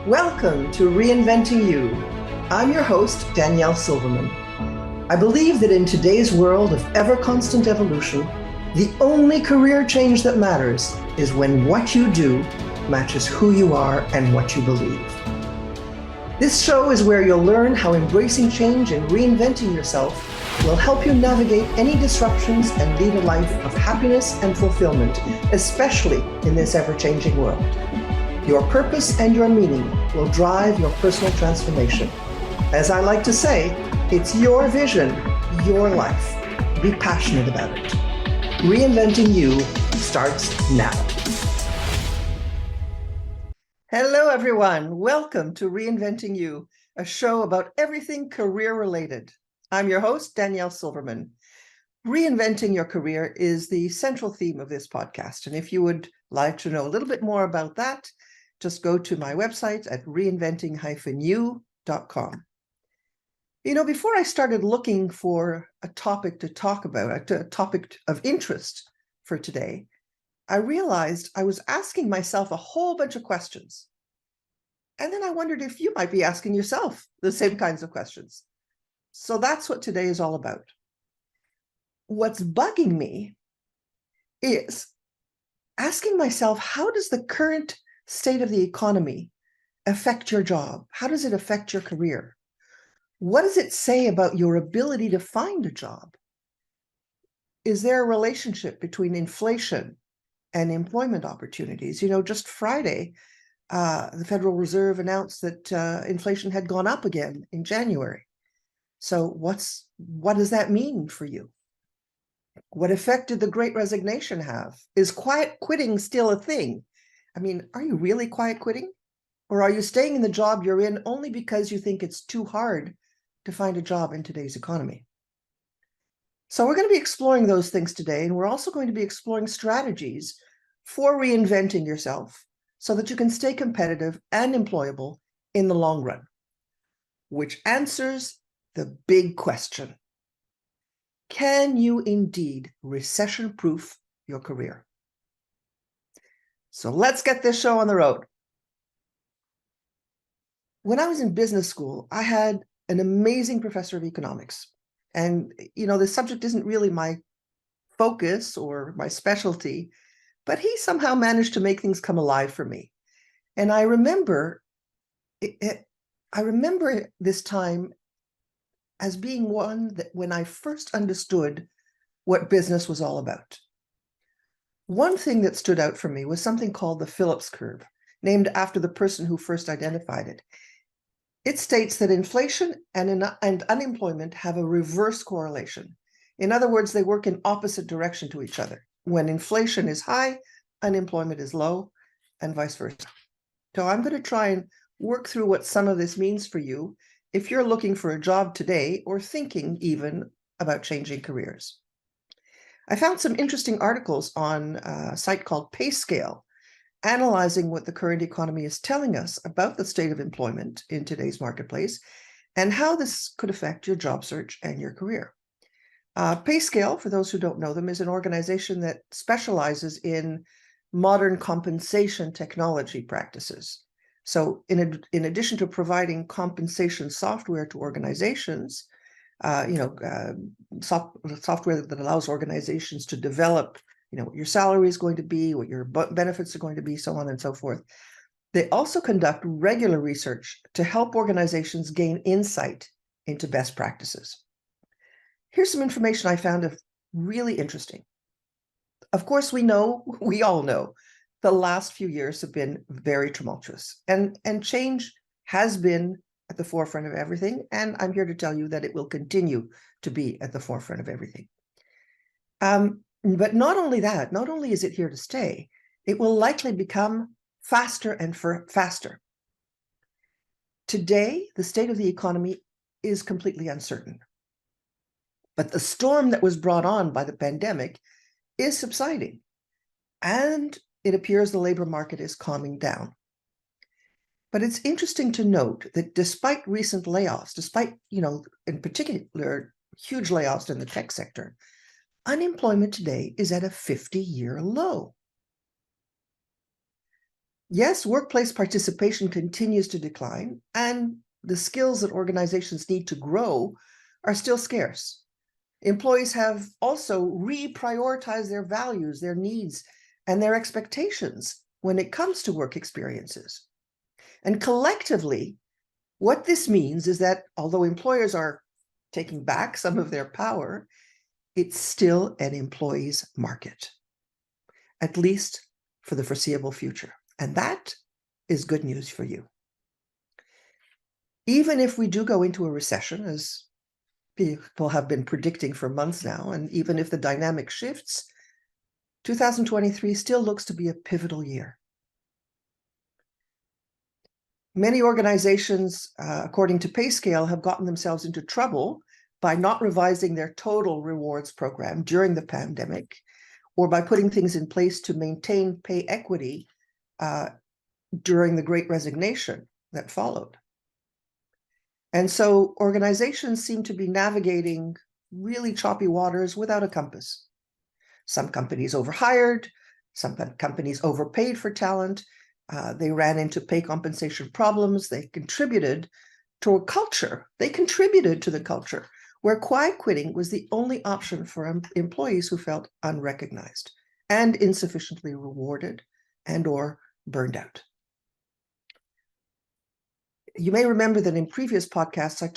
Welcome to Reinventing You. I'm your host, Danielle Silverman. I believe that in today's world of ever-constant evolution, the only career change that matters is when what you do matches who you are and what you believe. This show is where you'll learn how embracing change and reinventing yourself will help you navigate any disruptions and lead a life of happiness and fulfillment, especially in this ever-changing world. Your purpose and your meaning will drive your personal transformation. As I like to say, it's your vision, your life. Be passionate about it. Reinventing You starts now. Hello, everyone. Welcome to Reinventing You, a show about everything career-related. I'm your host, Danielle Silverman. Reinventing your career is the central theme of this podcast. And if you would like to know a little bit more about that, just go to my website at reinventing-you.com. You know, before I started looking for a topic to talk about, a topic of interest for today, I realized I was asking myself a whole bunch of questions. And then I wondered if you might be asking yourself the same kinds of questions. So that's what today is all about. What's bugging me is asking myself, how does the current state of the economy affect your job? How does it affect your career? What does it say about your ability to find a job? Is there a relationship between inflation and employment opportunities? You know, just Friday, the Federal Reserve announced that inflation had gone up again in January. So what does that mean for you? What effect did the Great Resignation have? Is quiet quitting still a thing? I mean, are you really quiet quitting? Or are you staying in the job you're in only because you think it's too hard to find a job in today's economy? So we're going to be exploring those things today, and we're also going to be exploring strategies for reinventing yourself so that you can stay competitive and employable in the long run, which answers the big question. Can you indeed recession-proof your career? So let's get this show on the road. When I was in business school, I had an amazing professor of economics. And, you know, the subject isn't really my focus or my specialty, but he somehow managed to make things come alive for me. And I remember this time as being one that when I first understood what business was all about. One thing that stood out for me was something called the Phillips curve, named after the person who first identified it. It states that inflation and unemployment have a reverse correlation. In other words, they work in opposite direction to each other. When inflation is high, unemployment is low, and vice versa. So I'm going to try and work through what some of this means for you if you're looking for a job today or thinking even about changing careers. I found some interesting articles on a site called PayScale, analyzing what the current economy is telling us about the state of employment in today's marketplace and how this could affect your job search and your career. PayScale, for those who don't know them, is an organization that specializes in modern compensation technology practices. So in addition to providing compensation software to organizations, software that allows organizations to develop, you know, what your salary is going to be, what your benefits are going to be, so on and so forth. They also conduct regular research to help organizations gain insight into best practices. Here's some information I found really interesting. Of course, we all know, the last few years have been very tumultuous, and change has been at the forefront of everything, and I'm here to tell you that it will continue to be at the forefront of everything. But not only that, not only is it here to stay, it will likely become faster and faster. Today, the state of the economy is completely uncertain. But the storm that was brought on by the pandemic is subsiding, and it appears the labor market is calming down. But it's interesting to note that despite recent layoffs, despite, in particular, huge layoffs in the tech sector, unemployment today is at a 50-year low. Yes, workplace participation continues to decline, and the skills that organizations need to grow are still scarce. Employees have also reprioritized their values, their needs, and their expectations when it comes to work experiences. And collectively, what this means is that although employers are taking back some of their power, it's still an employee's market, at least for the foreseeable future. And that is good news for you. Even if we do go into a recession, as people have been predicting for months now, and even if the dynamic shifts, 2023 still looks to be a pivotal year. Many organizations, according to PayScale, have gotten themselves into trouble by not revising their total rewards program during the pandemic, or by putting things in place to maintain pay equity during the Great Resignation that followed. And so organizations seem to be navigating really choppy waters without a compass. Some companies overhired, some companies overpaid for talent. They ran into pay compensation problems. They contributed to a culture. They contributed to the culture where quiet quitting was the only option for employees who felt unrecognized and insufficiently rewarded and or burned out. You may remember that in previous podcasts, I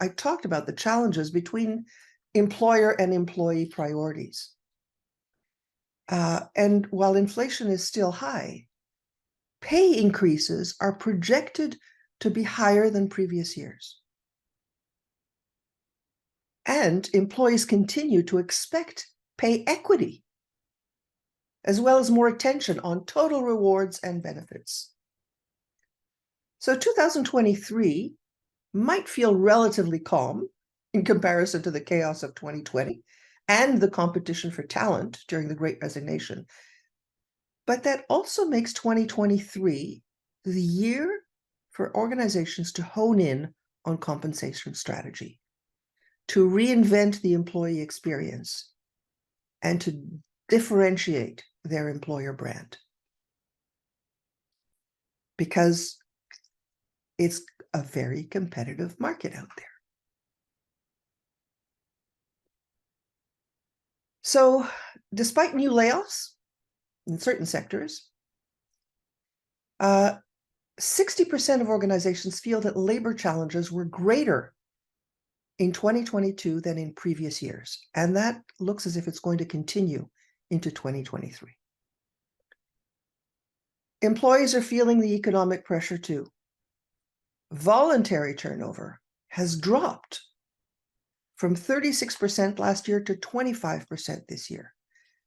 talked about the challenges between employer and employee priorities. And while inflation is still high, pay increases are projected to be higher than previous years. And employees continue to expect pay equity, as well as more attention on total rewards and benefits. So 2023 might feel relatively calm in comparison to the chaos of 2020 and the competition for talent during the Great Resignation. But that also makes 2023 the year for organizations to hone in on compensation strategy, to reinvent the employee experience, and to differentiate their employer brand. Because it's a very competitive market out there. So, despite new layoffs in certain sectors, 60% of organizations feel that labor challenges were greater in 2022 than in previous years. And that looks as if it's going to continue into 2023. Employees are feeling the economic pressure too. Voluntary turnover has dropped from 36% last year to 25% this year,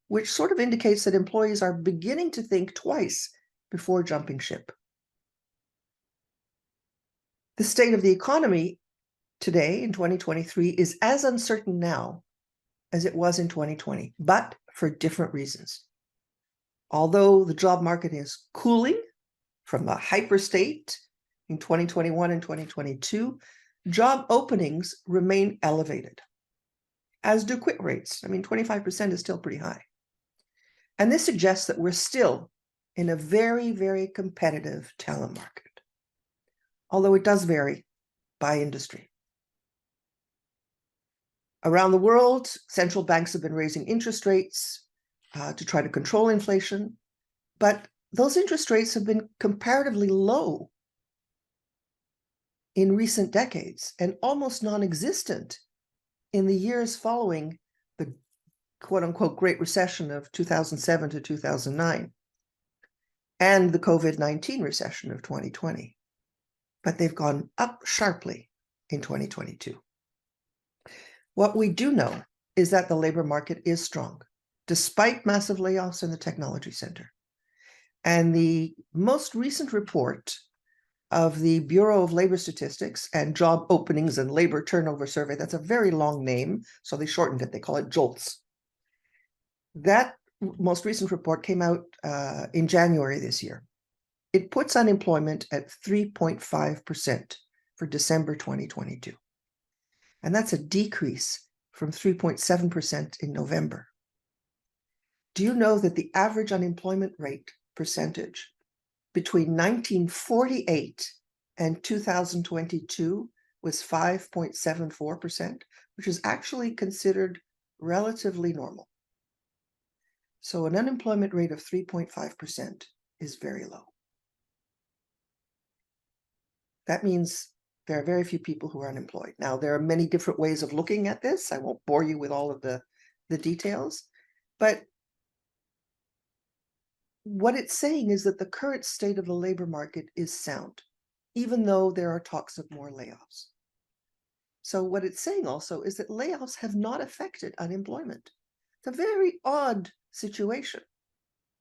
which sort of indicates that employees are beginning to think twice before jumping ship. The state of the economy today in 2023 is as uncertain now as it was in 2020, but for different reasons. Although the job market is cooling from the hyper state in 2021 and 2022, job openings remain elevated, as do quit rates. I mean, 25% is still pretty high. And this suggests that we're still in a very, very competitive talent market, although it does vary by industry. Around the world, central banks have been raising interest rates to try to control inflation, but those interest rates have been comparatively low in recent decades and almost non-existent in the years following the quote-unquote Great Recession of 2007 to 2009 and the COVID-19 recession of 2020. But they've gone up sharply in 2022. What we do know is that the labor market is strong, despite massive layoffs in the technology sector. And the most recent report of the Bureau of Labor Statistics and Job Openings and Labor Turnover Survey, that's a very long name, so they shortened it, they call it JOLTS. That most recent report came out in January this year. It puts unemployment at 3.5% for December 2022. And that's a decrease from 3.7% in November. Do you know that the average unemployment rate percentage between 1948 and 2022 was 5.74%, which is actually considered relatively normal. So an unemployment rate of 3.5% is very low. That means there are very few people who are unemployed. Now, there are many different ways of looking at this. I won't bore you with all of the details, but what it's saying is that the current state of the labor market is sound, even though there are talks of more layoffs. So what it's saying also is that layoffs have not affected unemployment. It's a very odd situation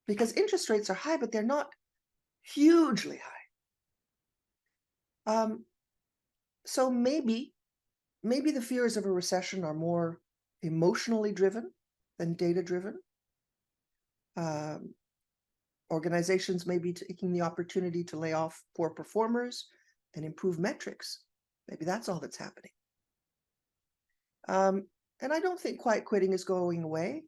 because interest rates are high, but they're not hugely high. So maybe the fears of a recession are more emotionally driven than data driven. Organizations may be taking the opportunity to lay off poor performers and improve metrics. Maybe that's all that's happening. And I don't think quiet quitting is going away.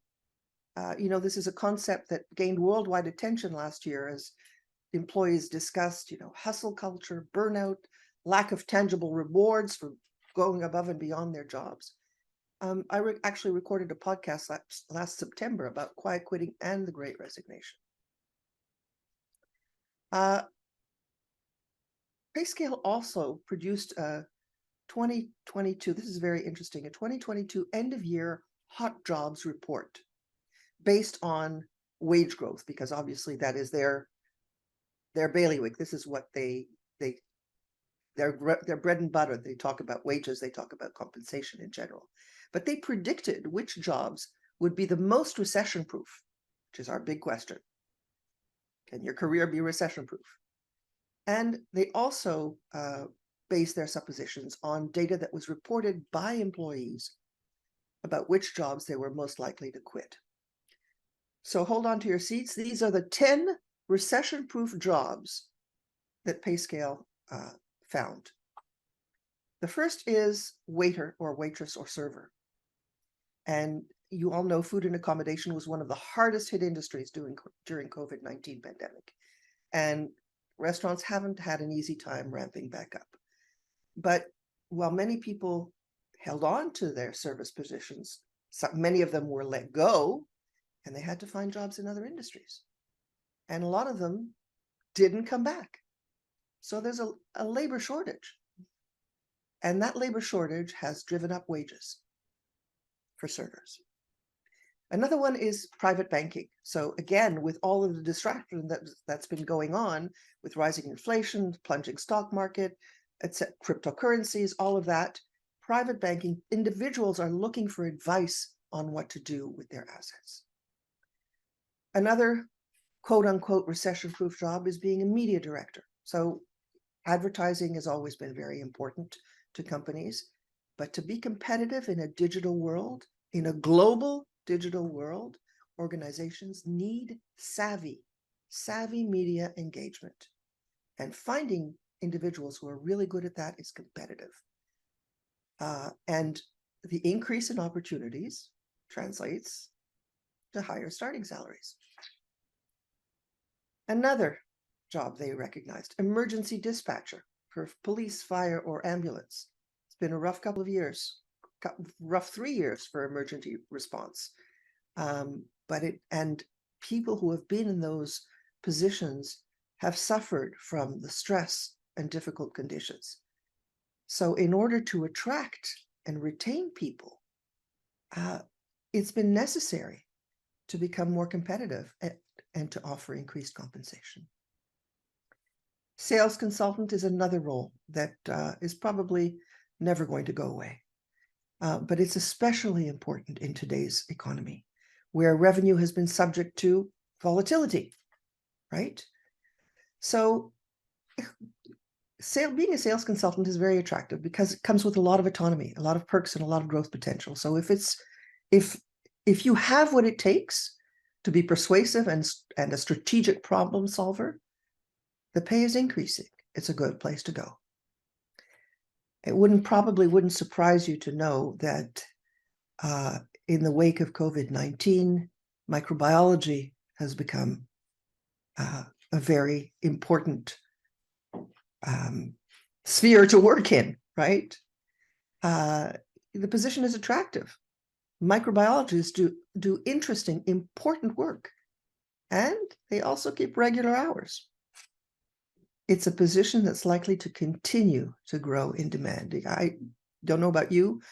This is a concept that gained worldwide attention last year as employees discussed, hustle culture, burnout, lack of tangible rewards for going above and beyond their jobs. I actually recorded a podcast last September about quiet quitting and the Great Resignation. PayScale also produced a 2022, this is very interesting, a 2022 end-of-year hot jobs report based on wage growth, because obviously that is their bailiwick. This is what their bread and butter. They talk about wages, they talk about compensation in general. But they predicted which jobs would be the most recession-proof, which is our big question. Can your career be recession-proof? And they also based their suppositions on data that was reported by employees about which jobs they were most likely to quit. So hold on to your seats. These are the 10 recession-proof jobs that PayScale found. The first is waiter or waitress or server. And you all know food and accommodation was one of the hardest hit industries during COVID-19 pandemic. And restaurants haven't had an easy time ramping back up. But while many people held on to their service positions, many of them were let go and they had to find jobs in other industries. And a lot of them didn't come back. So there's a labor shortage. And that labor shortage has driven up wages for servers. Another one is private banking. So again, with all of the distraction that's been going on with rising inflation, plunging stock market, etc., cryptocurrencies, all of that, private banking, individuals are looking for advice on what to do with their assets. Another quote unquote recession-proof job is being a media director. So advertising has always been very important to companies, but to be competitive in a digital world, in a global digital world, organizations need savvy media engagement. And finding individuals who are really good at that is competitive. And the increase in opportunities translates to higher starting salaries. Another job they recognized, emergency dispatcher for police, fire, or ambulance. It's been a rough couple of years, rough 3 years for emergency response. And people who have been in those positions have suffered from the stress and difficult conditions. So in order to attract and retain people, it's been necessary to become more competitive and to offer increased compensation. Sales consultant is another role that is probably never going to go away. But it's especially important in today's economy, where revenue has been subject to volatility, right? So being a sales consultant is very attractive because it comes with a lot of autonomy, a lot of perks, and a lot of growth potential. So if you have what it takes to be persuasive and a strategic problem solver, the pay is increasing. It's a good place to go. It probably wouldn't surprise you to know that in the wake of COVID-19, microbiology has become a very important sphere to work in, right? The position is attractive. Microbiologists do interesting, important work, and they also keep regular hours. It's a position that's likely to continue to grow in demand. I don't know about you,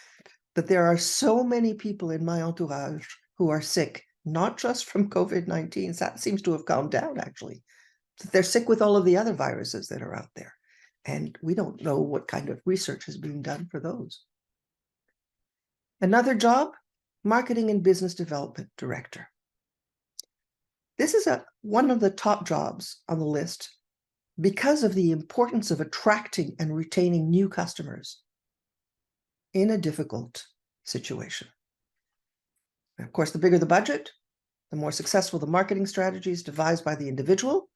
but there are so many people in my entourage who are sick, not just from COVID-19. That seems to have calmed down, actually. They're sick with all of the other viruses that are out there. And we don't know what kind of research is being done for those. Another job, marketing and business development director. This is one of the top jobs on the list because of the importance of attracting and retaining new customers in a difficult situation. And of course, the bigger the budget, the more successful the marketing strategies devised by the individual,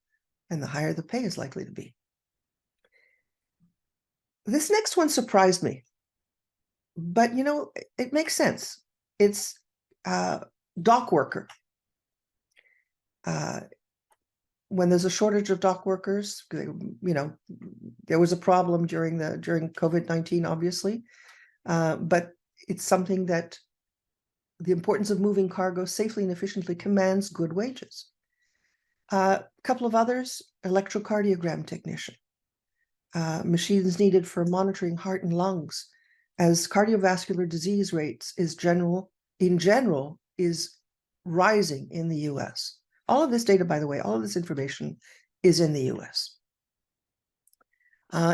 and the higher the pay is likely to be. This next one surprised me, but it makes sense. It's dock worker. When there's a shortage of dock workers, there was a problem during COVID-19, obviously, but it's something that the importance of moving cargo safely and efficiently commands good wages. A couple of others, electrocardiogram technician, machines needed for monitoring heart and lungs, as cardiovascular disease rates in general is rising in the US. All of this data, by the way, all of this information is in the US.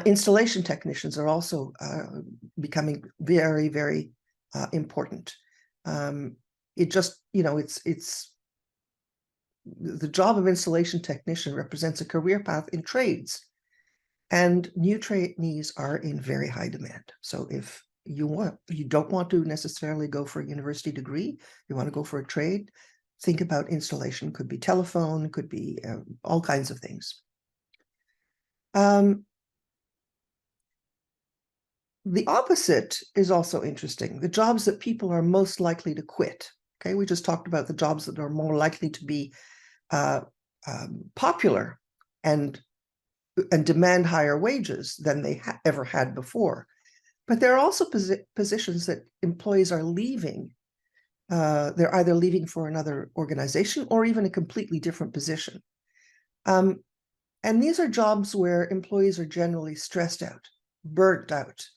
Installation technicians are also becoming very, very important. It's the job of installation technician represents a career path in trades, and new trainees are in very high demand. So if you don't want to necessarily go for a university degree, you want to go for a trade, think about installation. Could be telephone, could be all kinds of things. The opposite is also interesting. The jobs that people are most likely to quit. Okay, we just talked about the jobs that are more likely to be popular and demand higher wages than they ever had before. But there are also positions that employees are leaving. They're either leaving for another organization or even a completely different position. And these are jobs where employees are generally stressed out, burnt out,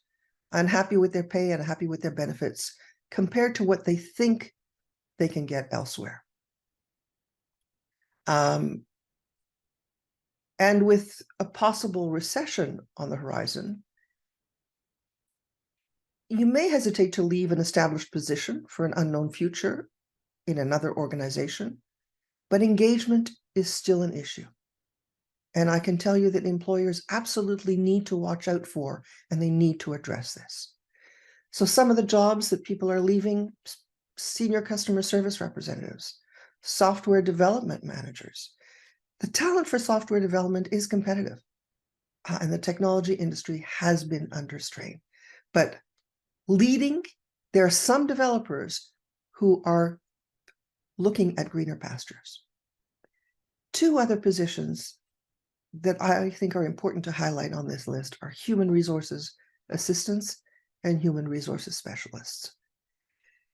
unhappy with their pay and unhappy with their benefits compared to what they think they can get elsewhere. And with a possible recession on the horizon, you may hesitate to leave an established position for an unknown future in another organization, but engagement is still an issue. And I can tell you that employers absolutely need to watch out for, and they need to address this. So some of the jobs that people are leaving: senior customer service representatives, software development managers. The talent for software development is competitive, and the technology industry has been under strain. But there are some developers who are looking at greener pastures. Two other positions that I think are important to highlight on this list are human resources assistants and human resources specialists.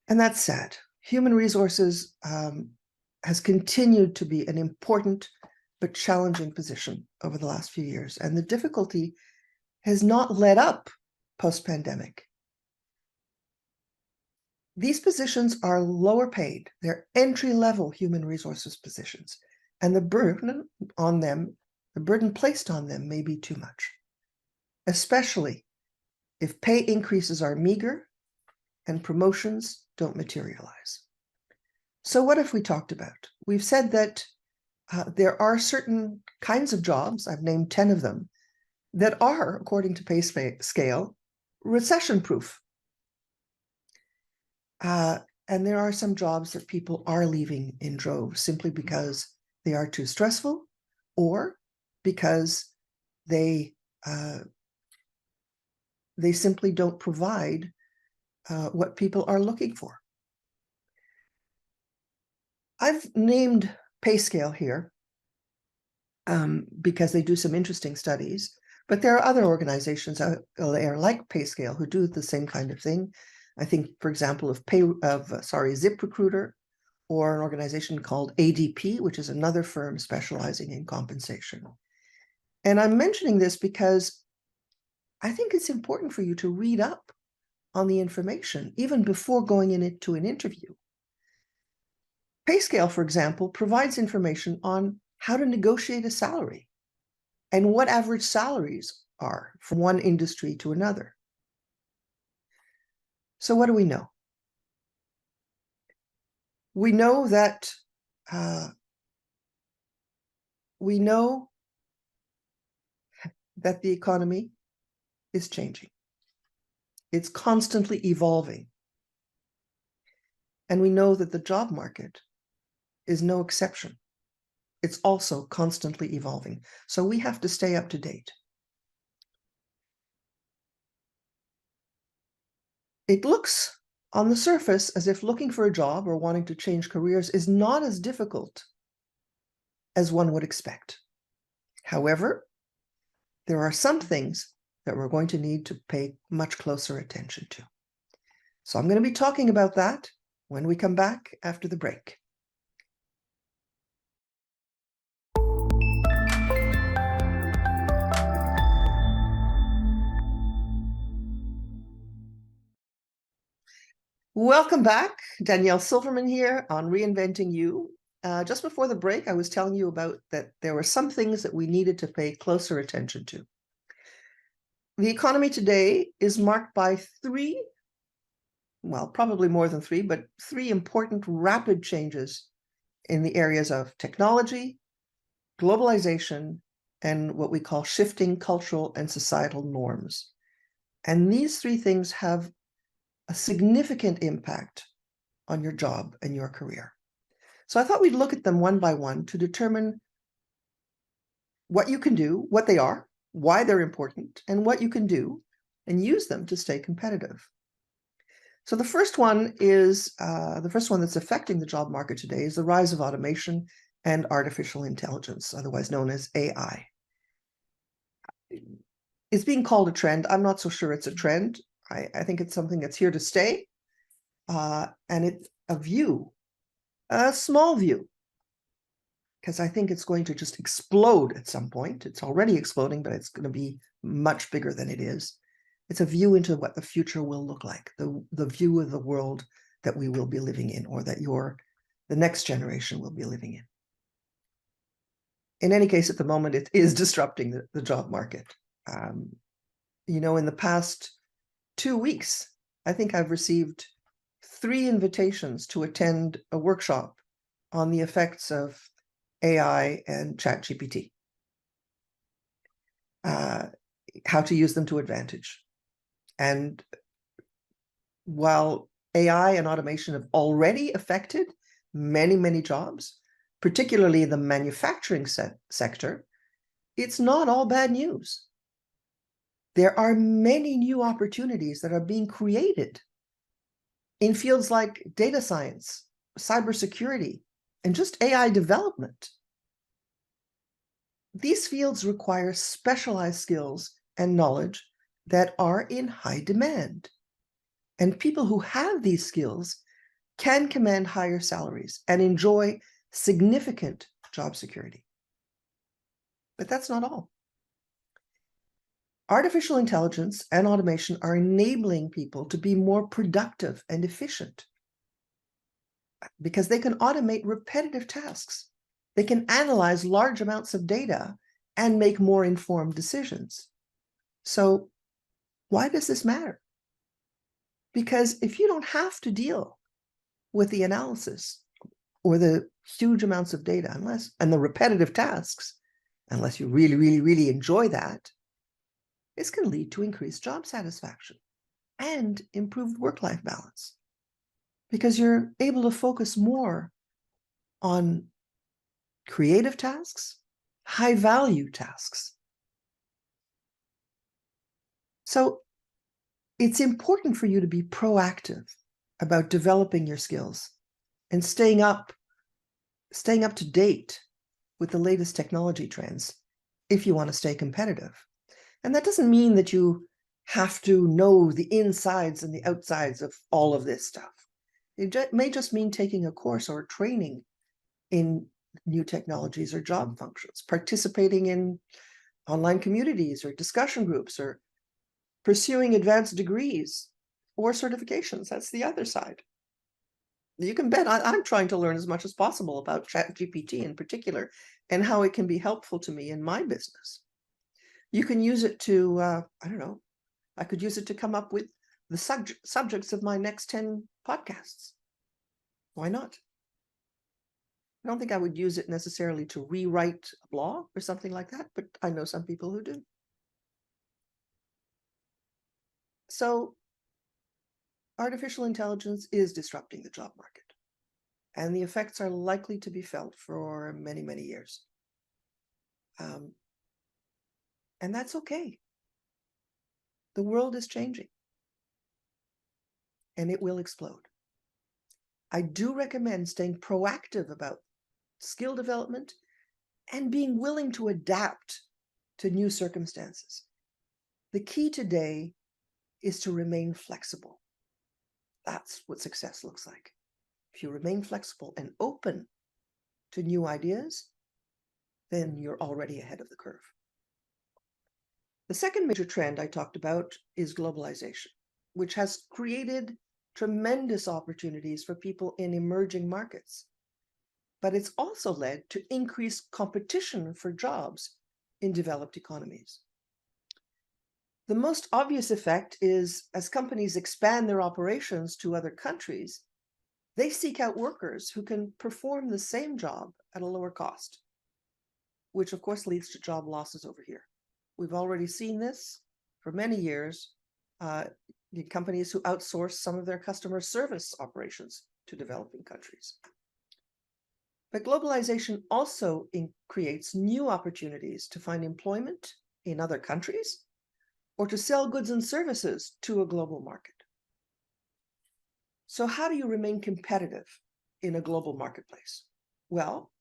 And that's sad. Human resources has continued to be an important but challenging position over the last few years, and the difficulty has not let up post-pandemic. These positions are lower paid. They're entry-level human resources positions, and the burden placed on them may be too much, especially if pay increases are meager and promotions don't materialize. So what have we talked about? We've said that there are certain kinds of jobs, I've named 10 of them, that are, according to pay scale, recession-proof. And there are some jobs that people are leaving in droves simply because they are too stressful, or because they simply don't provide what people are looking for. I've named pay scale here because they do some interesting studies. But there are other organizations out there like PayScale who do the same kind of thing. I think, for example, of ZipRecruiter, or an organization called ADP, which is another firm specializing in compensation. And I'm mentioning this because I think it's important for you to read up on the information even before going into an interview. PayScale, for example, provides information on how to negotiate a salary and what average salaries are from one industry to another. So what do we know? We know that the economy is changing. It's constantly evolving. And we know that the job market is no exception. It's also constantly evolving. So we have to stay up to date. It looks on the surface as if looking for a job or wanting to change careers is not as difficult as one would expect. However, there are some things that we're going to need to pay much closer attention to. So I'm going to be talking about that when we come back after the break. Welcome back. Danielle Silverman here on Reinventing You. Just before the break, I was telling you about that there were some things that we needed to pay closer attention to. The economy today is marked by three, well, probably more than three, but three important rapid changes in the areas of technology, globalization, and what we call shifting cultural and societal norms. And these three things have a significant impact on your job and your career. So I thought we'd look at them one by one to determine what you can do, what they are, why they're important, and what you can do and use them to stay competitive. So the first one that's affecting the job market today is the rise of automation and artificial intelligence, otherwise known as AI. It's being called a trend. I'm not so sure it's a trend. I think it's something that's here to stay. And it's a small view, because I think it's going to just explode at some point. It's already exploding, but it's going to be much bigger than it is. It's a view into what the future will look like, the view of the world that we will be living in, or that the next generation will be living in. In any case, at the moment, it is disrupting the job market. In the past 2 weeks, I think I've received 3 invitations to attend a workshop on the effects of AI and ChatGPT, how to use them to advantage. And while AI and automation have already affected many, many jobs, particularly the manufacturing sector, it's not all bad news. There are many new opportunities that are being created in fields like data science, cybersecurity, and just AI development. These fields require specialized skills and knowledge that are in high demand. And people who have these skills can command higher salaries and enjoy significant job security. But that's not all. Artificial intelligence and automation are enabling people to be more productive and efficient because they can automate repetitive tasks. They can analyze large amounts of data and make more informed decisions. So why does this matter? Because if you don't have to deal with the analysis or the huge amounts of data and the repetitive tasks, unless you really, really, really enjoy that, this can lead to increased job satisfaction and improved work-life balance because you're able to focus more on creative tasks, high-value tasks. So it's important for you to be proactive about developing your skills and staying up to date with the latest technology trends if you want to stay competitive. And that doesn't mean that you have to know the insides and the outsides of all of this stuff. It may just mean taking a course or training in new technologies or job functions, participating in online communities or discussion groups, or pursuing advanced degrees or certifications. That's the other side. You can bet I'm trying to learn as much as possible about ChatGPT in particular and how it can be helpful to me in my business. You can use it to, I don't know, I could use it to come up with the subjects of my next 10 podcasts. Why not? I don't think I would use it necessarily to rewrite a blog or something like that, but I know some people who do. So artificial intelligence is disrupting the job market, and the effects are likely to be felt for many, many years. And that's okay. The world is changing, and it will explode. I do recommend staying proactive about skill development and being willing to adapt to new circumstances. The key today is to remain flexible. That's what success looks like. If you remain flexible and open to new ideas, then you're already ahead of the curve. The second major trend I talked about is globalization, which has created tremendous opportunities for people in emerging markets. But it's also led to increased competition for jobs in developed economies. The most obvious effect is as companies expand their operations to other countries, they seek out workers who can perform the same job at a lower cost, which of course leads to job losses over here. We've already seen this for many years. The companies who outsource some of their customer service operations to developing countries. But globalization also creates new opportunities to find employment in other countries or to sell goods and services to a global market. So how do you remain competitive in a global marketplace? Well,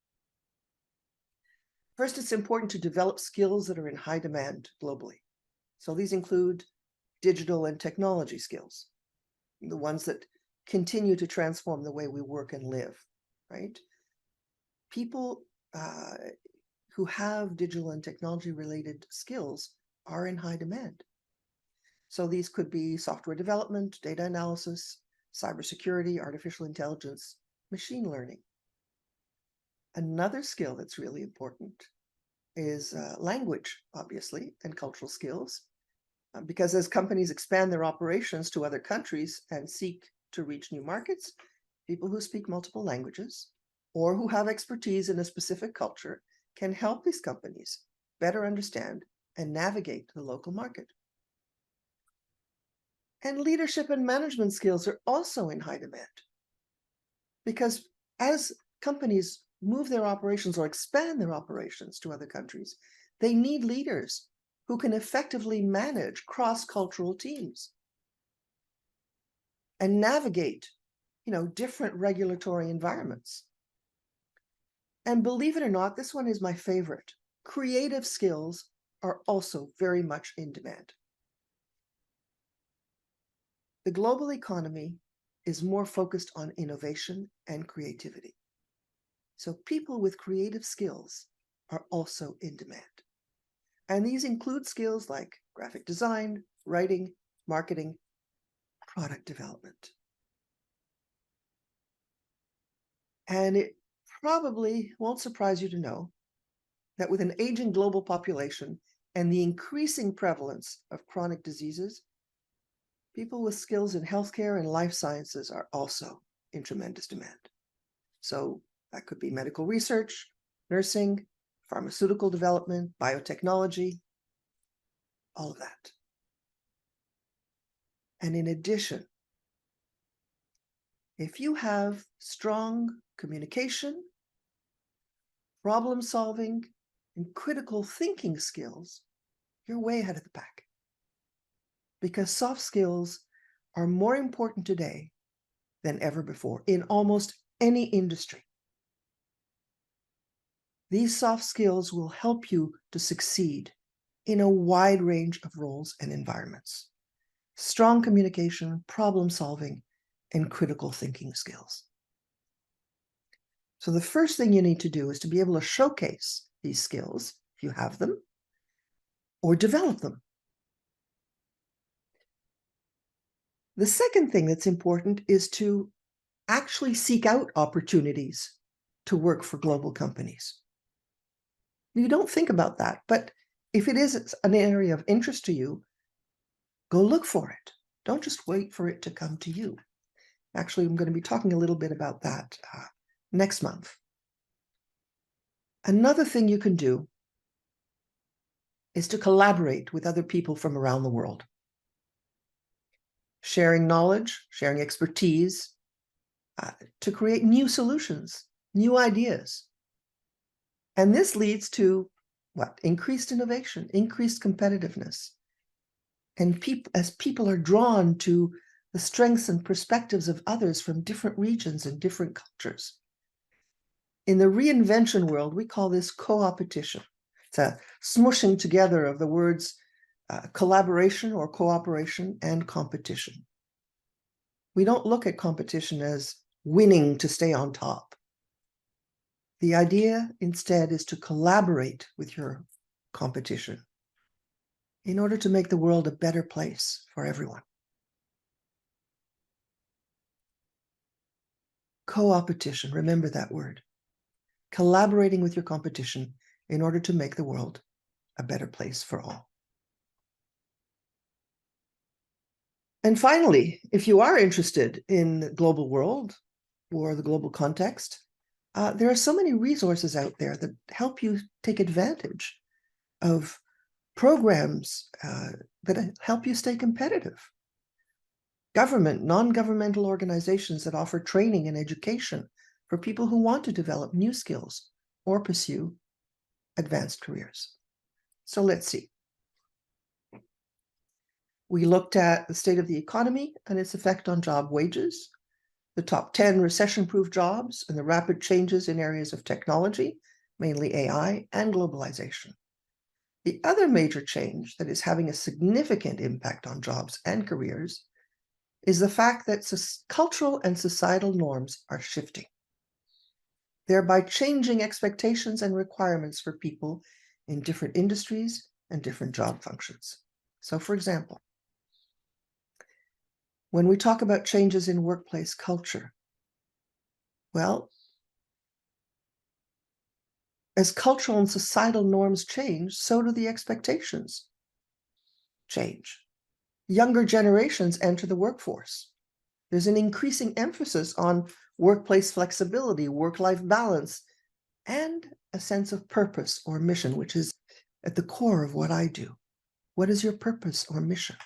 first, it's important to develop skills that are in high demand globally. So these include digital and technology skills, the ones that continue to transform the way we work and live, right? People who have digital and technology related skills are in high demand. So these could be software development, data analysis, cybersecurity, artificial intelligence, machine learning. Another skill that's really important is language, obviously, and cultural skills. Because as companies expand their operations to other countries and seek to reach new markets, people who speak multiple languages or who have expertise in a specific culture can help these companies better understand and navigate the local market. And leadership and management skills are also in high demand. Because as companies move their operations or expand their operations to other countries, they need leaders who can effectively manage cross-cultural teams and navigate, different regulatory environments. And believe it or not, this one is my favorite. Creative skills are also very much in demand. The global economy is more focused on innovation and creativity. So people with creative skills are also in demand. And these include skills like graphic design, writing, marketing, product development. And it probably won't surprise you to know that with an aging global population and the increasing prevalence of chronic diseases, people with skills in healthcare and life sciences are also in tremendous demand. So that could be medical research, nursing, pharmaceutical development, biotechnology, all of that. And in addition, if you have strong communication, problem solving, and critical thinking skills, you're way ahead of the pack. Because soft skills are more important today than ever before in almost any industry. These soft skills will help you to succeed in a wide range of roles and environments. Strong communication, problem solving, and critical thinking skills. So the first thing you need to do is to be able to showcase these skills, if you have them, or develop them. The second thing that's important is to actually seek out opportunities to work for global companies. You don't think about that, but if it is an area of interest to you, go look for it. Don't just wait for it to come to you. Actually, I'm going to be talking a little bit about that next month. Another thing you can do is to collaborate with other people from around the world. Sharing knowledge, sharing expertise, to create new solutions, new ideas. And this leads to what? Increased innovation, increased competitiveness. And as people are drawn to the strengths and perspectives of others from different regions and different cultures. In the reinvention world, we call this co-opetition. It's a smushing together of the words collaboration or cooperation and competition. We don't look at competition as winning to stay on top. The idea instead is to collaborate with your competition in order to make the world a better place for everyone. Co-opetition, remember that word. Collaborating with your competition in order to make the world a better place for all. And finally, if you are interested in the global world or the global context, there are so many resources out there that help you take advantage of programs that help you stay competitive. Government, non-governmental organizations that offer training and education for people who want to develop new skills or pursue advanced careers. So let's see. We looked at the state of the economy and its effect on job wages, the top 10 recession-proof jobs, and the rapid changes in areas of technology, mainly AI and globalization. The other major change that is having a significant impact on jobs and careers is the fact that cultural and societal norms are shifting, thereby changing expectations and requirements for people in different industries and different job functions. So, for example, when we talk about changes in workplace culture, well, as cultural and societal norms change, so do the expectations change. Younger generations enter the workforce. There's an increasing emphasis on workplace flexibility, work-life balance, and a sense of purpose or mission, which is at the core of what I do. What is your purpose or mission?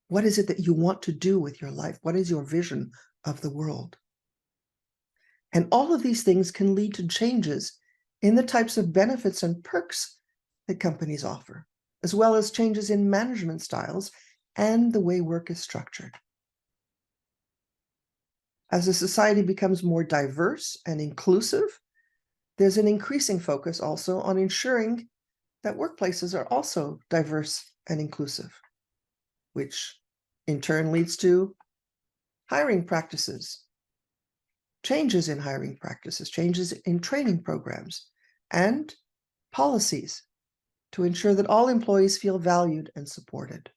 What is it that you want to do with your life? What is your vision of the world? And all of these things can lead to changes in the types of benefits and perks that companies offer, as well as changes in management styles and the way work is structured. As a society becomes more diverse and inclusive, there's an increasing focus also on ensuring that workplaces are also diverse and inclusive, which in turn leads to hiring practices, changes in hiring practices, changes in training programs, and policies to ensure that all employees feel valued and supported.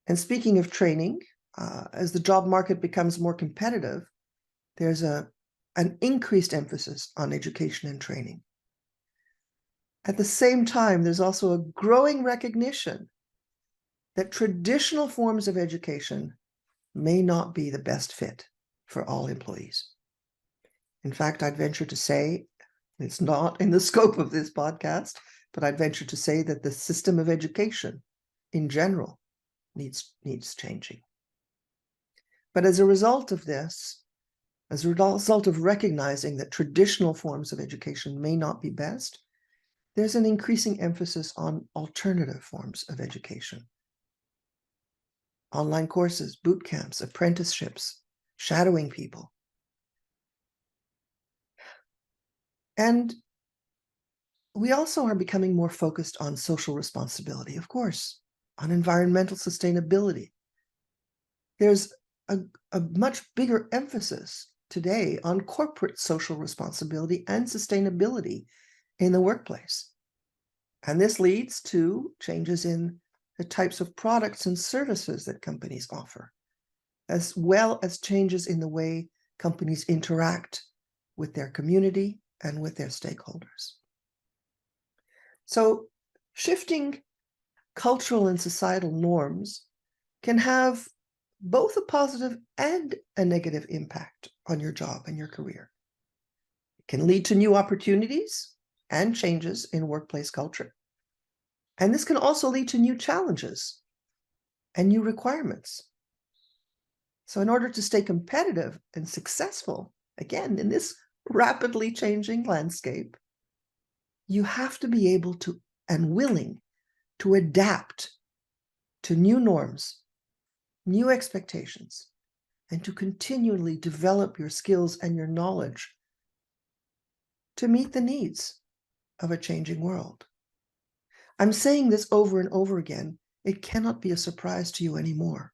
And speaking of training, as the job market becomes more competitive, there's an increased emphasis on education and training. At the same time, there's also a growing recognition that traditional forms of education may not be the best fit for all employees. In fact, I'd venture to say, it's not in the scope of this podcast, but I'd venture to say that the system of education in general needs changing. But as a result of this, as a result of recognizing that traditional forms of education may not be best, there's an increasing emphasis on alternative forms of education. Online courses, boot camps, apprenticeships, shadowing people. And we also are becoming more focused on social responsibility, of course, on environmental sustainability. There's a much bigger emphasis today on corporate social responsibility and sustainability in the workplace. And this leads to changes in the types of products and services that companies offer, as well as changes in the way companies interact with their community and with their stakeholders. So shifting cultural and societal norms can have both a positive and a negative impact on your job and your career. It can lead to new opportunities and changes in workplace culture. And this can also lead to new challenges and new requirements. So in order to stay competitive and successful, again, in this rapidly changing landscape, you have to be able to and willing to adapt to new norms, new expectations, and to continually develop your skills and your knowledge to meet the needs of a changing world. I'm saying this over and over again. It cannot be a surprise to you anymore.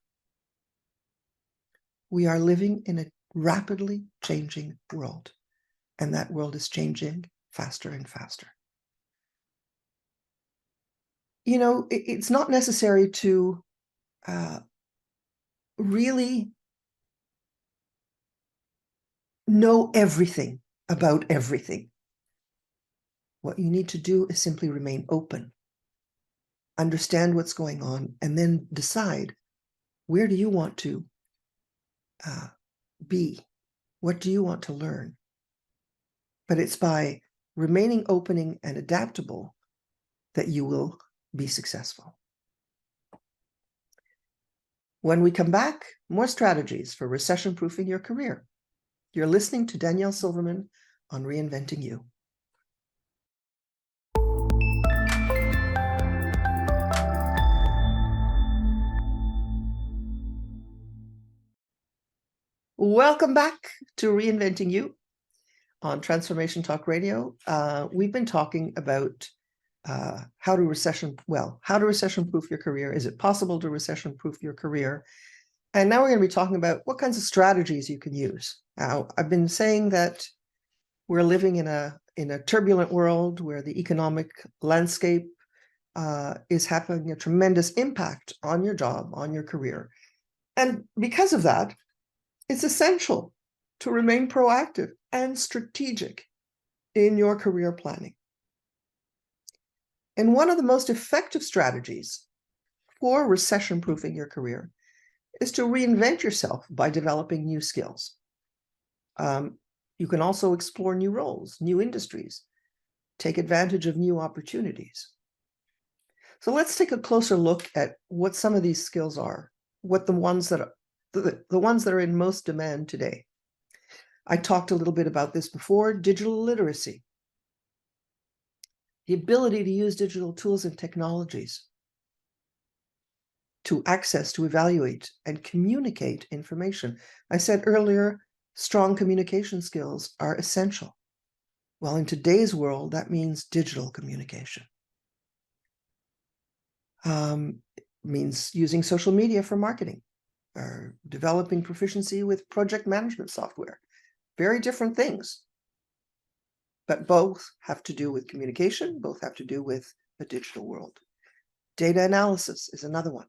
We are living in a rapidly changing world, and that world is changing faster and faster. You know, it's not necessary to really know everything about everything. What you need to do is simply remain open, understand what's going on, and then decide, where do you want to be? What do you want to learn? But it's by remaining open and adaptable that you will be successful. When we come back, more strategies for recession-proofing your career. You're listening to Danielle Silverman on Reinventing You. Welcome back to Reinventing You on Transformation Talk Radio. We've been talking about how to recession-proof your career. Is it possible to recession-proof your career? And now we're going to be talking about what kinds of strategies you can use. Now, I've been saying that we're living in a turbulent world where the economic landscape is having a tremendous impact on your job, on your career. And because of that, it's essential to remain proactive and strategic in your career planning. And one of the most effective strategies for recession-proofing your career is to reinvent yourself by developing new skills. You can also explore new roles, new industries, take advantage of new opportunities. So let's take a closer look at what some of these skills are, what the ones that are in most demand today. I talked a little bit about this before: digital literacy, the ability to use digital tools and technologies to access, to evaluate, and communicate information. I said earlier, strong communication skills are essential. Well, in today's world, that means digital communication. Means using social media for marketing, or developing proficiency with project management software. Very different things, but both have to do with communication, both have to do with the digital world. Data analysis is another one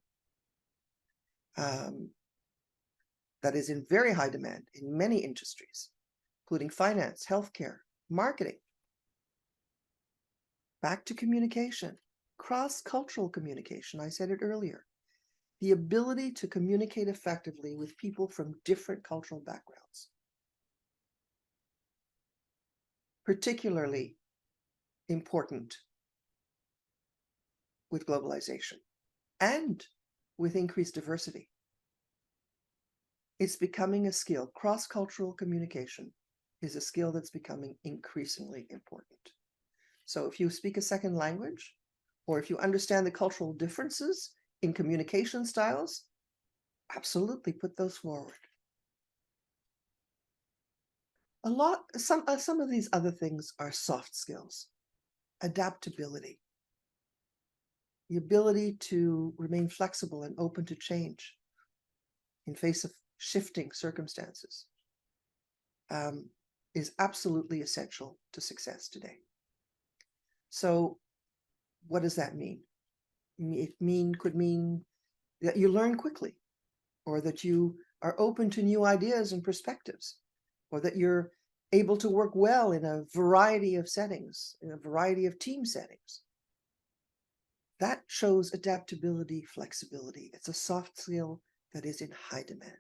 that is in very high demand in many industries, including finance, healthcare, marketing. Back to communication, cross-cultural communication. I said it earlier. The ability to communicate effectively with people from different cultural backgrounds. Particularly important with globalization and with increased diversity. It's becoming a skill. Cross-cultural communication is a skill that's becoming increasingly important. So if you speak a second language, or if you understand the cultural differences in communication styles, absolutely put those forward. Some of these other things are soft skills. Adaptability, the ability to remain flexible and open to change in face of shifting circumstances, is absolutely essential to success today. So what does that mean? Could mean that you learn quickly, or that you are open to new ideas and perspectives, or that you're able to work well in a variety of settings, in a variety of team settings. That shows adaptability, flexibility. It's a soft skill that is in high demand.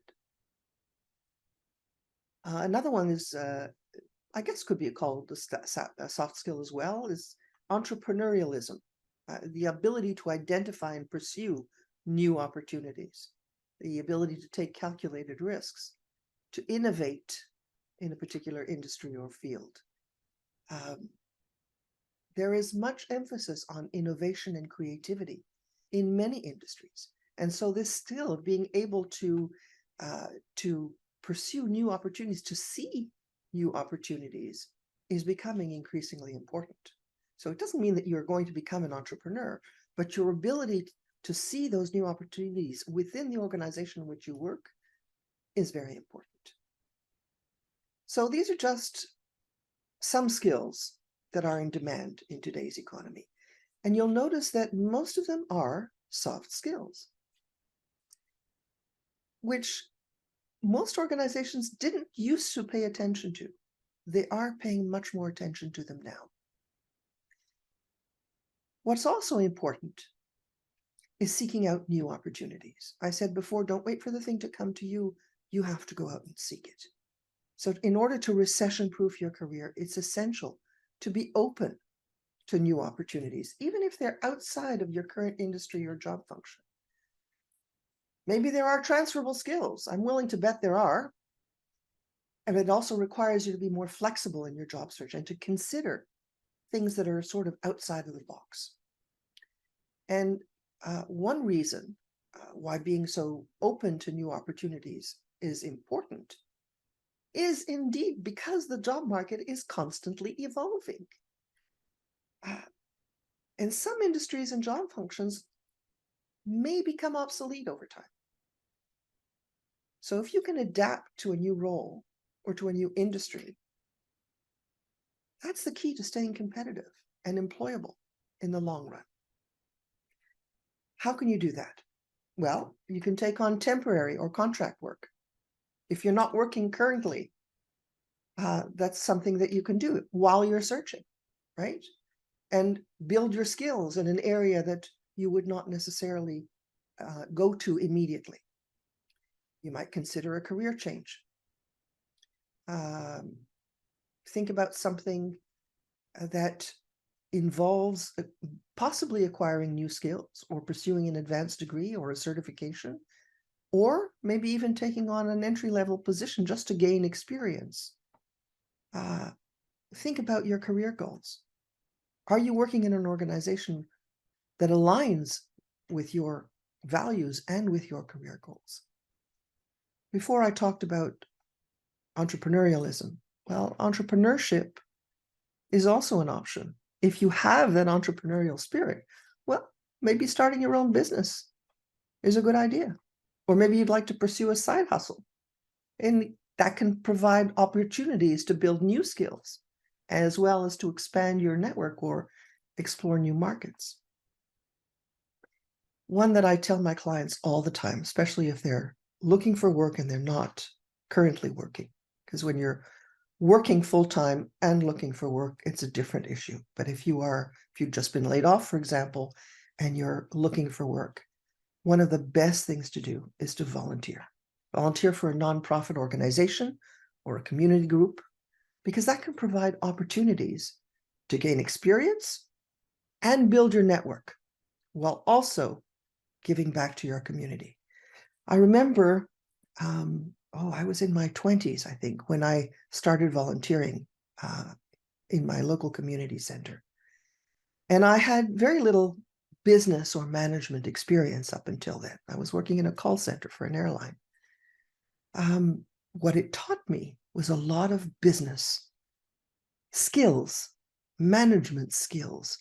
Another one is, I guess could be called a soft skill as well, is entrepreneurialism, the ability to identify and pursue new opportunities, the ability to take calculated risks, to innovate in a particular industry or field. There is much emphasis on innovation and creativity in many industries. And so this skill of being able to pursue new opportunities, to see new opportunities, is becoming increasingly important. So it doesn't mean that you're going to become an entrepreneur, but your ability to see those new opportunities within the organization in which you work is very important. So these are just some skills that are in demand in today's economy. And you'll notice that most of them are soft skills, which most organizations didn't used to pay attention to. They are paying much more attention to them now. What's also important is seeking out new opportunities. I said before, don't wait for the thing to come to you. You have to go out and seek it. So in order to recession-proof your career, it's essential to be open to new opportunities, even if they're outside of your current industry or job function. Maybe there are transferable skills. I'm willing to bet there are. And it also requires you to be more flexible in your job search and to consider things that are sort of outside of the box. And one reason why being so open to new opportunities is important is indeed because the job market is constantly evolving. And some industries and job functions may become obsolete over time. So if you can adapt to a new role or to a new industry, that's the key to staying competitive and employable in the long run. How can you do that? Well, you can take on temporary or contract work. If you're not working currently, that's something that you can do while you're searching, right? And build your skills in an area that you would not necessarily go to immediately. You might consider a career change. Think about something that involves possibly acquiring new skills or pursuing an advanced degree or a certification, or maybe even taking on an entry-level position just to gain experience. Think about your career goals. Are you working in an organization that aligns with your values and with your career goals? Before I talked about entrepreneurialism. Well, entrepreneurship is also an option. If you have that entrepreneurial spirit, well, maybe starting your own business is a good idea. Or maybe you'd like to pursue a side hustle. And that can provide opportunities to build new skills, as well as to expand your network or explore new markets. One that I tell my clients all the time, especially if they're looking for work and they're not currently working, because when you're working full-time and looking for work, it's a different issue. But if you've just been laid off, for example, and you're looking for work, one of the best things to do is to volunteer. Volunteer for a nonprofit organization or a community group, because that can provide opportunities to gain experience and build your network while also giving back to your community. I remember, I was in my 20s, I think, when I started volunteering in my local community center. And I had very little business or management experience up until then. I was working in a call center for an airline. What it taught me was a lot of business skills, management skills,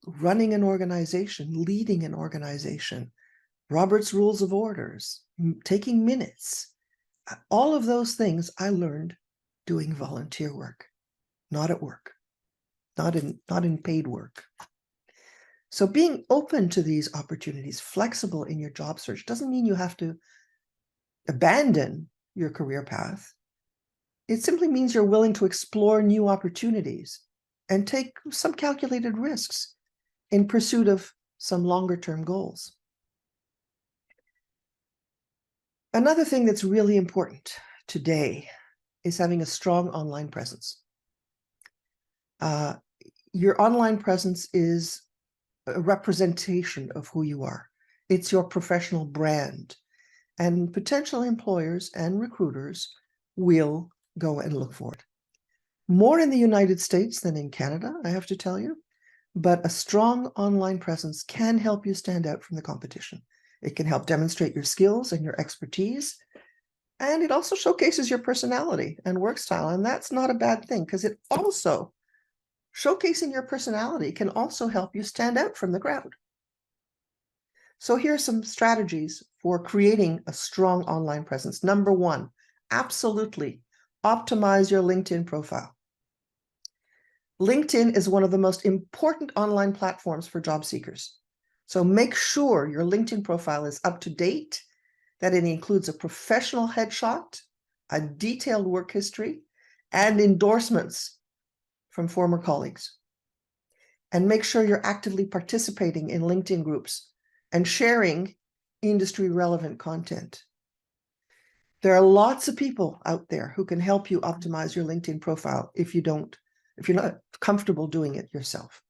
running an organization, leading an organization, Robert's Rules of Orders, taking minutes. All of those things I learned doing volunteer work, not at work, not in paid work. So being open to these opportunities, flexible in your job search, doesn't mean you have to abandon your career path. It simply means you're willing to explore new opportunities and take some calculated risks in pursuit of some longer-term goals. Another thing that's really important today is having a strong online presence. Your online presence is a representation of who you are. It's your professional brand, and potential employers and recruiters will go and look for it. More in the United States than in Canada, I have to tell you, but a strong online presence can help you stand out from the competition. It can help demonstrate your skills and your expertise, and it also showcases your personality and work style, and that's not a bad thing, because it also, showcasing your personality can also help you stand out from the crowd. So here are some strategies for creating a strong online presence. Number one, absolutely optimize your LinkedIn profile. LinkedIn is one of the most important online platforms for job seekers. So make sure your LinkedIn profile is up to date, that it includes a professional headshot, a detailed work history, and endorsements from former colleagues. And make sure you're actively participating in LinkedIn groups and sharing industry relevant content. There are lots of people out there who can help you optimize your LinkedIn profile if you're not comfortable doing it yourself.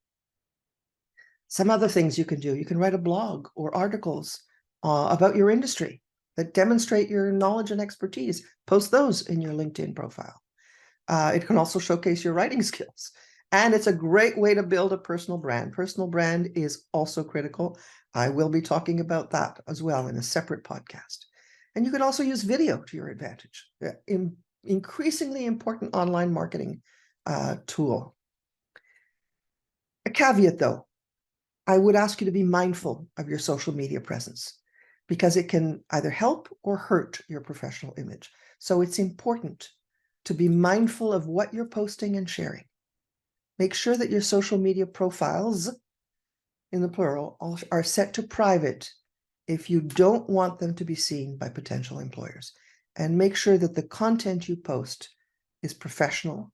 Some other things you can do: you can write a blog or articles about your industry that demonstrate your knowledge and expertise. Post those in your LinkedIn profile. It can also showcase your writing skills. And it's a great way to build a personal brand. Personal brand is also critical. I will be talking about that as well in a separate podcast. And you can also use video to your advantage. Increasingly important online marketing tool. A caveat though, I would ask you to be mindful of your social media presence, because it can either help or hurt your professional image. So it's important to be mindful of what you're posting and sharing. Make sure that your social media profiles, in the plural, are set to private if you don't want them to be seen by potential employers. And make sure that the content you post is professional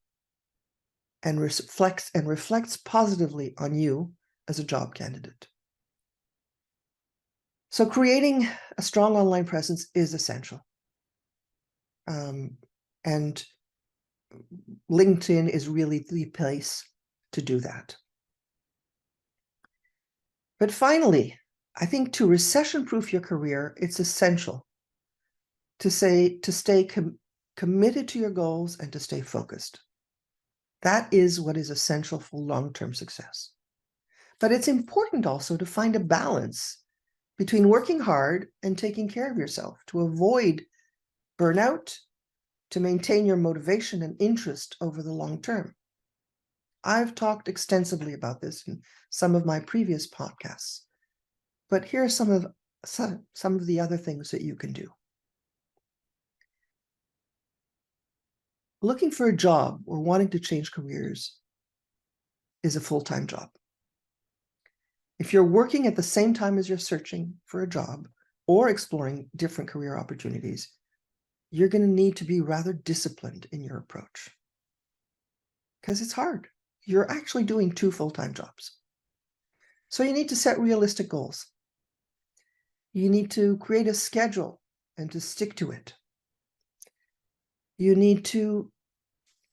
and reflects positively on you as a job candidate. So creating a strong online presence is essential. And LinkedIn is really the place to do that. But finally, I think to recession-proof your career, it's essential to stay committed to your goals and to stay focused. That is what is essential for long-term success. But it's important also to find a balance between working hard and taking care of yourself, to avoid burnout, to maintain your motivation and interest over the long term. I've talked extensively about this in some of my previous podcasts, but here are some of the other things that you can do. Looking for a job or wanting to change careers is a full-time job. If you're working at the same time as you're searching for a job or exploring different career opportunities, you're going to need to be rather disciplined in your approach, because it's hard. You're actually doing two full-time jobs. So you need to set realistic goals. You need to create a schedule and to stick to it. You need to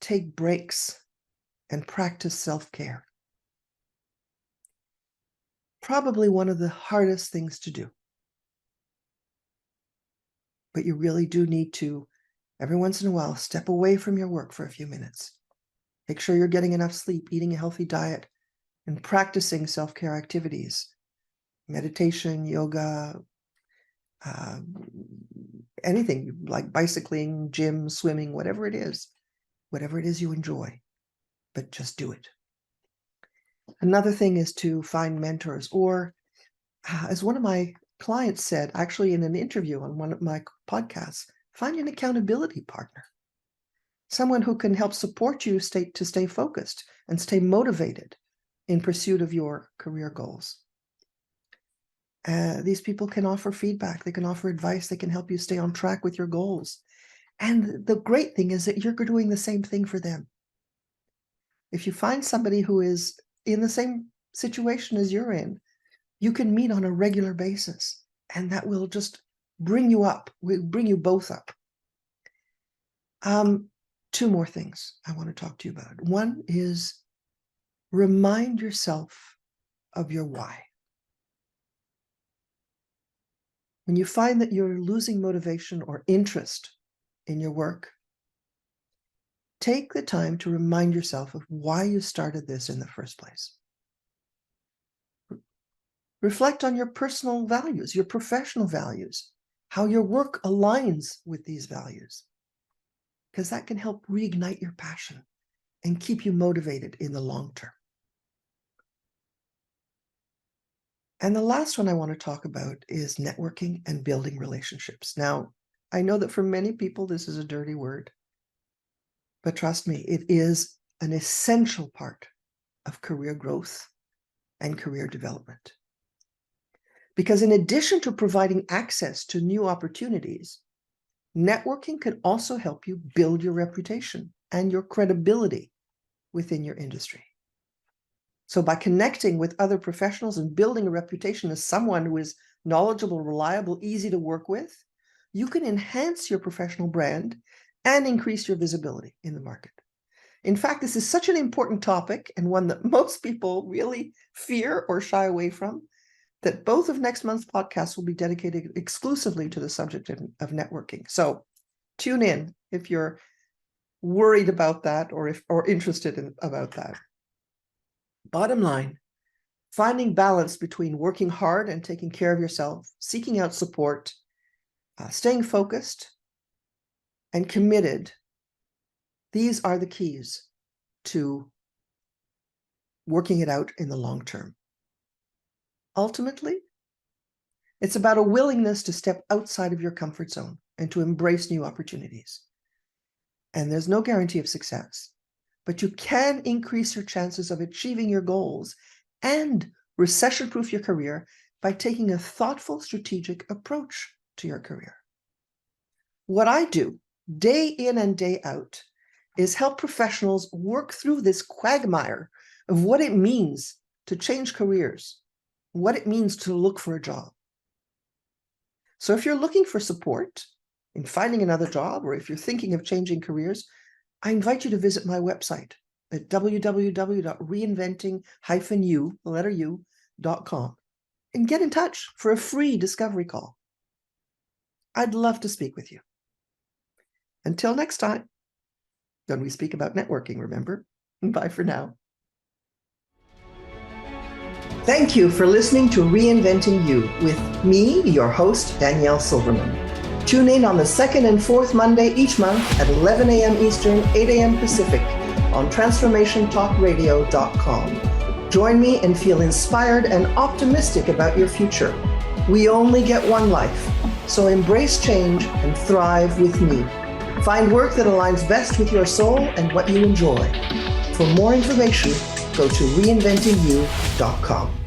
take breaks and practice self-care. Probably one of the hardest things to do. But you really do need to, every once in a while, step away from your work for a few minutes. Make sure you're getting enough sleep, eating a healthy diet, and practicing self-care activities, meditation, yoga, anything like bicycling, gym, swimming, whatever it is you enjoy, but just do it. Another thing is to find mentors, or as one of my clients said, actually in an interview on one of my podcasts, find an accountability partner, someone who can help support you to stay focused and stay motivated in pursuit of your career goals. These people can offer feedback, they can offer advice, they can help you stay on track with your goals. And the great thing is that you're doing the same thing for them. If you find somebody who is in the same situation as you're in, you can meet on a regular basis, and that will just bring you up, will bring you both up. Two more things I want to talk to you about. One is remind yourself of your why. When you find that you're losing motivation or interest in your work, take the time to remind yourself of why you started this in the first place. Reflect on your personal values, your professional values, how your work aligns with these values, because that can help reignite your passion and keep you motivated in the long term. And the last one I want to talk about is networking and building relationships. Now, I know that for many people, this is a dirty word, but trust me, it is an essential part of career growth and career development. Because in addition to providing access to new opportunities, networking can also help you build your reputation and your credibility within your industry. So by connecting with other professionals and building a reputation as someone who is knowledgeable, reliable, easy to work with, you can enhance your professional brand and increase your visibility in the market. In fact, this is such an important topic, and one that most people really fear or shy away from, that both of next month's podcasts will be dedicated exclusively to the subject of networking. So tune in if you're worried about that or interested about that. Bottom line, finding balance between working hard and taking care of yourself, seeking out support, staying focused and committed, these are the keys to working it out in the long term. Ultimately, it's about a willingness to step outside of your comfort zone and to embrace new opportunities. And there's no guarantee of success, but you can increase your chances of achieving your goals and recession-proof your career by taking a thoughtful, strategic approach to your career. What I do day in and day out is help professionals work through this quagmire of what it means to change careers, what it means to look for a job. So if you're looking for support in finding another job, or if you're thinking of changing careers, I invite you to visit my website at www.reinventing-u.com and get in touch for a free discovery call. I'd love to speak with you. Until next time, when we speak about networking, remember? Bye for now. Thank you for listening to Reinventing You with me, your host, Danielle Silverman. Tune in on the second and fourth Monday each month at 11 a.m. Eastern, 8 a.m. Pacific on transformationtalkradio.com. Join me and feel inspired and optimistic about your future. We only get one life, so embrace change and thrive with me. Find work that aligns best with your soul and what you enjoy. For more information, go to reinventingyou.com.